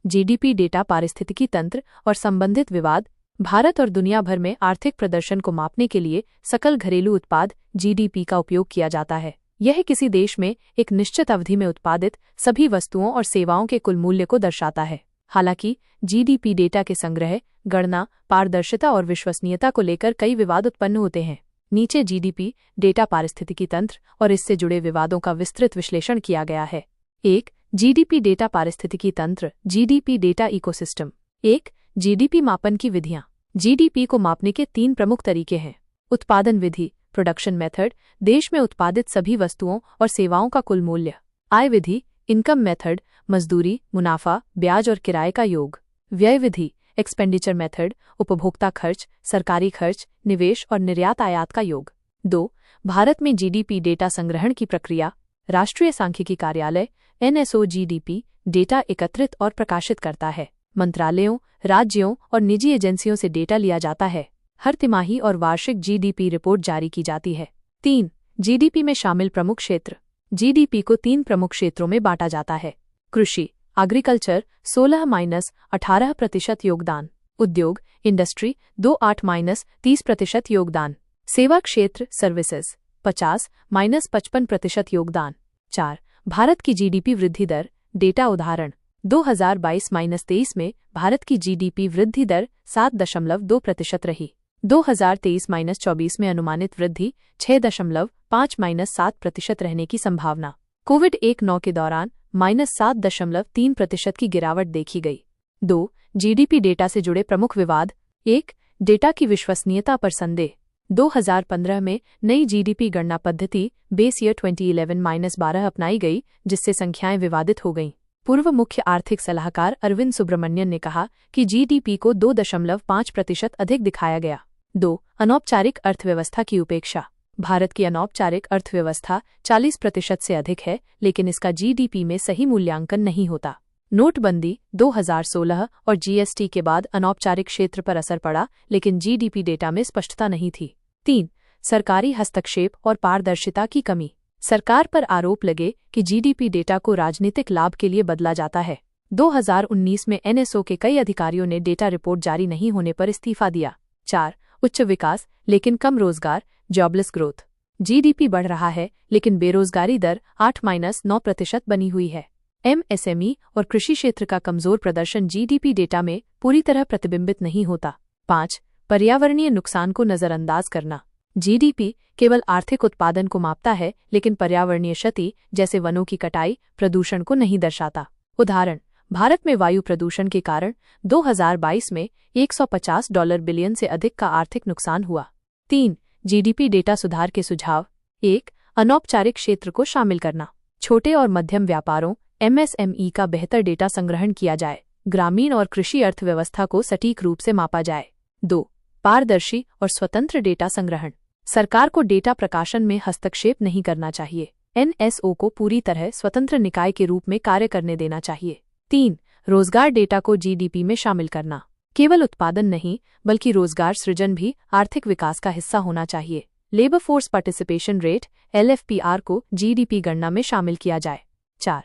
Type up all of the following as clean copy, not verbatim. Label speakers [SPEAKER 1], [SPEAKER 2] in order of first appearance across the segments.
[SPEAKER 1] GDP data पारिस्थितिकी तंत्र और संबंधित विवाद। भारत और दुनिया भर में आर्थिक प्रदर्शन को मापने के लिए सकल घरेलू उत्पाद जीडीपी का उपयोग किया जाता है। यह किसी देश में एक निश्चित अवधि में उत्पादित सभी वस्तुओं और सेवाओं के कुल मूल्य को दर्शाता है। हालांकि जीडीपी डेटा के संग्रह, गणना, पारदर्शिता और विश्वसनीयता को लेकर कई विवाद उत्पन्न होते हैं। नीचे जीडीपी डेटा पारिस्थितिकी तंत्र और इससे जुड़े विवादों का विस्तृत विश्लेषण किया गया है। 1. जीडीपी डेटा पारिस्थितिकी तंत्र जीडीपी डेटा इकोसिस्टम। 1. जीडीपी मापन की विधियां। जीडीपी को मापने के 3 प्रमुख तरीके हैं। उत्पादन विधि प्रोडक्शन मेथड, देश में उत्पादित सभी वस्तुओं और सेवाओं का कुल मूल्य। आय विधि इनकम मेथड, मजदूरी, मुनाफा, ब्याज और किराए का योग। व्यय विधि एक्सपेंडिचर मेथड, उपभोक्ता खर्च, सरकारी खर्च, निवेश और निर्यात आयात का योग। 2. भारत में जीडीपी डेटा संग्रहण की प्रक्रिया। राष्ट्रीय सांख्यिकी कार्यालय एनएसओ जीडीपी डेटा एकत्रित और प्रकाशित करता है। मंत्रालयों, राज्यों और निजी एजेंसियों से डेटा लिया जाता है। हर तिमाही और वार्षिक जीडीपी रिपोर्ट जारी की जाती है। 3. जीडीपी में शामिल प्रमुख क्षेत्र। जीडीपी को 3 प्रमुख क्षेत्रों में बांटा जाता है। कृषि एग्रीकल्चर 16-18% योगदान। उद्योग इंडस्ट्री 28-30% योगदान। सेवा क्षेत्र सर्विसेज 50-55% योगदान। 4. भारत की जीडीपी वृद्धि दर डेटा उदाहरण 2022-23 में भारत की जीडीपी वृद्धि दर 7.2% रही। 2023-24 में अनुमानित वृद्धि 6.5-7% रहने की संभावना। कोविड-19 के दौरान -7.3% की गिरावट देखी गई। 2. जीडीपी डेटा से जुड़े प्रमुख विवाद। 1. डेटा की विश्वसनीयता पर संदेह। 2015 में नई जीडीपी गणना पद्धति बेस ईयर 2011-12 अपनाई गई, जिससे संख्याएं विवादित हो गईं। पूर्व मुख्य आर्थिक सलाहकार अरविंद सुब्रमण्यन ने कहा कि जीडीपी को 2.5% अधिक दिखाया गया। 2. अनौपचारिक अर्थव्यवस्था की उपेक्षा। भारत की अनौपचारिक अर्थव्यवस्था 40% से अधिक है, लेकिन इसका जीडीपी में सही मूल्यांकन नहीं होता। नोटबंदी 2016 और जीएसटी के बाद अनौपचारिक क्षेत्र पर असर पड़ा, लेकिन जीडीपी डेटा में स्पष्टता नहीं थी। 3. सरकारी हस्तक्षेप और पारदर्शिता की कमी। सरकार पर आरोप लगे कि जीडीपी डेटा को राजनीतिक लाभ के लिए बदला जाता है। 2019 में एनएसओ के कई अधिकारियों ने डेटा रिपोर्ट जारी नहीं होने पर इस्तीफा दिया। 4. उच्च विकास लेकिन कम रोजगार जॉबलेस ग्रोथ। जीडीपी बढ़ रहा है, लेकिन बेरोजगारी दर 8-9% बनी हुई है। एमएसएमई और कृषि क्षेत्र का कमजोर प्रदर्शन जीडीपी डेटा में पूरी तरह प्रतिबिंबित नहीं होता। 5. पर्यावरणीय नुकसान को नजरअंदाज करना। जीडीपी केवल आर्थिक उत्पादन को मापता है, लेकिन पर्यावरणीय क्षति जैसे वनों की कटाई, प्रदूषण को नहीं दर्शाता। उदाहरण, भारत में वायु प्रदूषण के कारण 2022 में $150 बिलियन से अधिक का आर्थिक नुकसान हुआ। 3. जीडीपी डेटा सुधार के सुझाव। 1. अनौपचारिक क्षेत्र को शामिल करना। छोटे और मध्यम व्यापारों एमएसएमई का बेहतर डेटा संग्रहण किया जाए। ग्रामीण और कृषि अर्थव्यवस्था को सटीक रूप से मापा जाए। 2. पारदर्शी और स्वतंत्र डेटा संग्रहण। सरकार को डेटा प्रकाशन में हस्तक्षेप नहीं करना चाहिए। एनएसओ को पूरी तरह स्वतंत्र निकाय के रूप में कार्य करने देना चाहिए। 3. रोजगार डेटा को जीडीपी में शामिल करना। केवल उत्पादन नहीं, बल्कि रोजगार सृजन भी आर्थिक विकास का हिस्सा होना चाहिए। लेबर फोर्स पार्टिसिपेशन रेट एलएफपीआर को जीडीपी गणना में शामिल किया जाए। 4.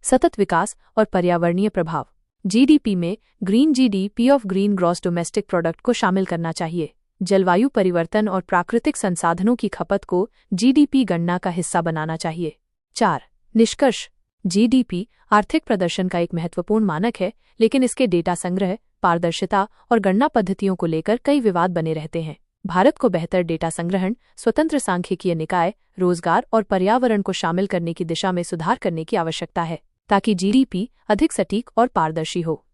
[SPEAKER 1] सतत विकास और पर्यावरणीय प्रभाव। जीडीपी में green GDP of green gross domestic product को शामिल करना चाहिए। जलवायु परिवर्तन और प्राकृतिक संसाधनों की खपत को जीडीपी गणना का हिस्सा बनाना चाहिए। 4. निष्कर्ष। जीडीपी आर्थिक प्रदर्शन का एक महत्वपूर्ण मानक है, लेकिन इसके डेटा संग्रह, पारदर्शिता और गणना पद्धतियों को लेकर कई विवाद बने रहते हैं। भारत को बेहतर डेटा संग्रहण, स्वतंत्र सांख्यिकीय निकाय, रोजगार और पर्यावरण को शामिल करने की दिशा में सुधार करने की आवश्यकता है, ताकि जीडीपी अधिक सटीक और पारदर्शी हो।